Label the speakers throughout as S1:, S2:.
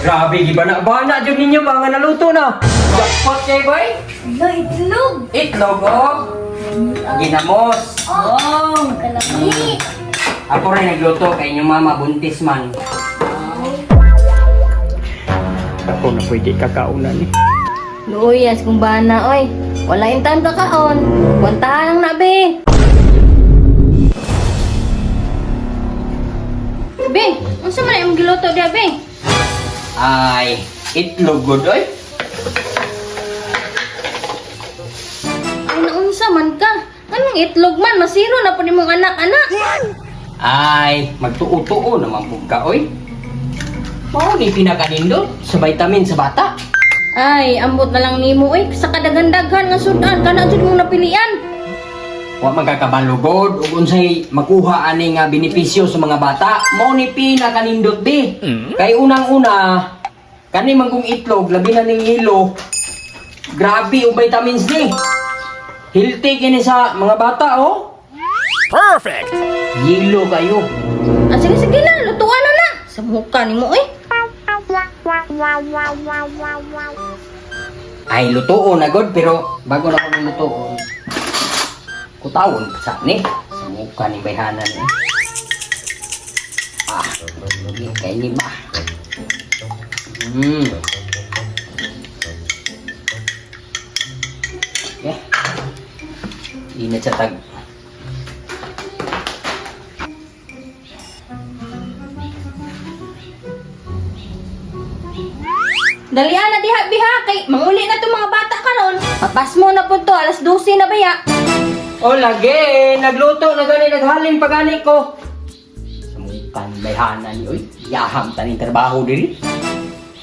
S1: Grabe, gibana-bana dyan ninyo ba nga naluto na? Jackpot kayo, boy?
S2: Lo, itlog.
S1: Itlog, oh. Ginamos.
S2: Oh, kalami.
S1: Ako rin nagluto kay inyong mama, buntis man. Ako na pwede kakaunan eh.
S2: Luyas kung bana, oy. Wala yung taon kakaon. Puntahan lang na, be. Be, unsa man yung giluto dia, be?
S1: Ay, itlog good, oy.
S2: Ay, naunsa man ka. Anong itlog man? Masiro na po ni mong anak-anak.
S1: Ay, magtuo-tuo naman po ka, oy. Mao ni pinakanindot sa vitamin sa bata.
S2: Ay, ambot na lang nimo, oy. Sa kadagan-daghan nga sudan, kana jud mong napilian.
S1: Wa magkakabalugod ug unsay makuha ani nga benepisyo sa mga bata. Mao ni pinakanindot di. Kay unang-una kani mangkong itlog labi na ning hilo. Grabe og vitamins ni. Healthy kini sa mga bata oh.
S3: Perfect!
S1: Hilo kayo.
S2: Ah, sige na, lutuan na na. Sa mukha nimo, oy.
S1: Ay lutuon na god pero bago na ko lutuon. Kutawon sa ni sa mukha ni bayhanan ni. Ah, kay ni ba. Eh. Init sa tag.
S2: Dalian na diha biha kay manguli na to mga bata karon. Papas mo na po to, alas 12 na baya.
S1: O lagi, nagluto na gani, naghalin pa gani ko. Sa mukha ni bayhanan ni, oy. Yaham taning trabaho diri.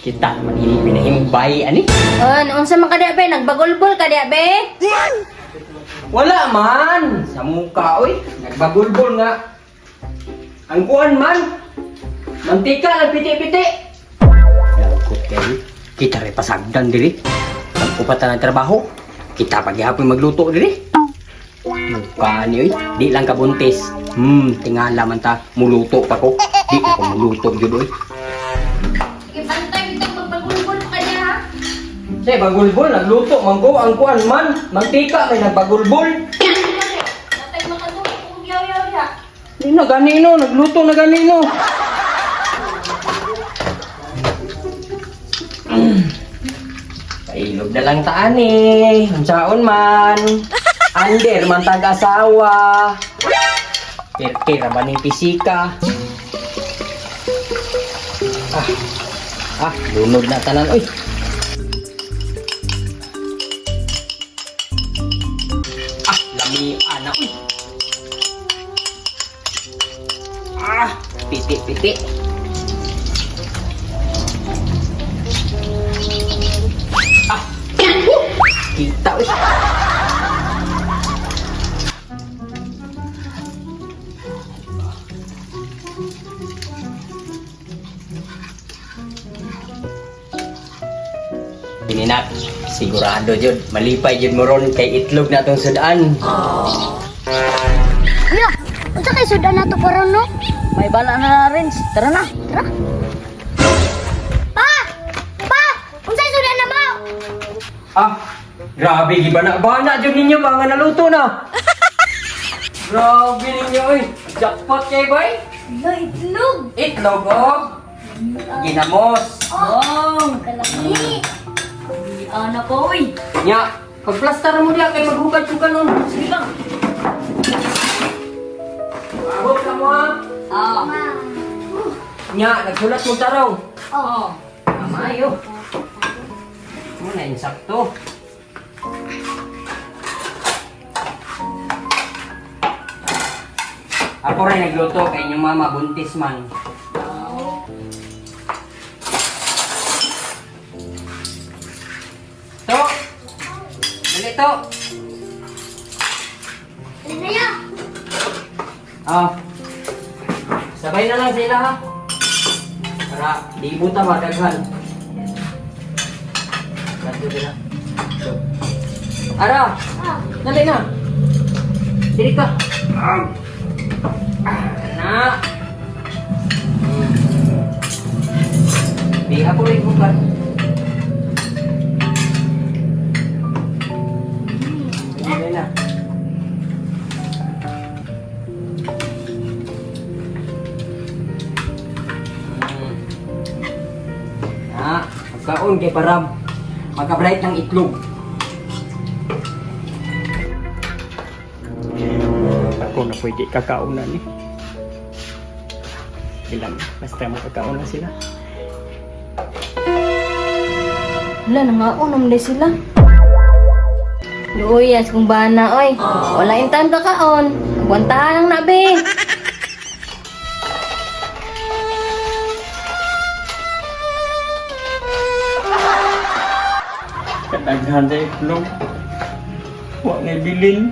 S1: Kita naman ini pinahimbay ani.
S2: Unsa man ka diha, be? Nagbagulbol ka diha, be?
S1: Wala man. Sa mukha, oy. Nagbagulbol nga. Ang kuan man. Mantika, nagpiti-piti. Lagkot kayo. Kita rin pasagdan diri. Pagpupatan ng trabaho. Kita paghihapon magluto diri. Mukha ni, oy. Di lang kabuntis. Tingala man ta. Muluto pa ko. Di na ko muluto yun, oy.
S2: Sige, bantay bitaw magbagulbol ka diha, ha?
S1: Say, bagulbol. Nagluto. Mangko, ang kuan man. Mantika, may nagbagulbol.
S2: Bantay makatulog kung yaw-yaw diha.
S1: Di na ganino. Nagluto na ganino. Pailog na lang taan eh. Ang saon man. Under man tag-asawa. Kira ba ni pisika? Lunod na tanan. Uy. Lamian na. Uy. Piti-piti. Kita, uy. Bininat, sigurado jud malipay jud mo ron kay itlog na tong sudan.
S2: Ya, unsa kay sudan nato karon, no? May bala na rin. Tara na, tara. Pa! Pa! Unsay sudan na mo?
S1: Grabe gibana-bana jud ninyo ba nga naluto na. Grabe ninyo oy. Jackpot kay boy.
S2: Lo, itlog.
S1: Itlog oh. Ginamos.
S2: Oh, kalami. Anak ko, uy.
S1: Nya, pagplaster mo diya kay maghugad yung kanon. Sige lang. Abot ka mo ha. Nya, nagsulat mo taraw.
S2: Oh.
S1: Amayo. Muna insakto. Ako rin nagluto kay inyong mama, buntis man. To! Dali to! Sabay na lang sila ha. Para di buta madaghan. Ganto sila. Ara! Dali na! Dili ka! Na! Di ako rin Kaon kay Param. Magka-bright ng itlog. Ako na pwede kakaunan eh. Ilang, basta mo kakaunan sila.
S2: Wala, nangaon din sila. Luyas kung bana, oy. Wala yung taon kakaon. Agwantahan lang na, be.
S1: Kadaghan sa itlog. Huwag na bilin.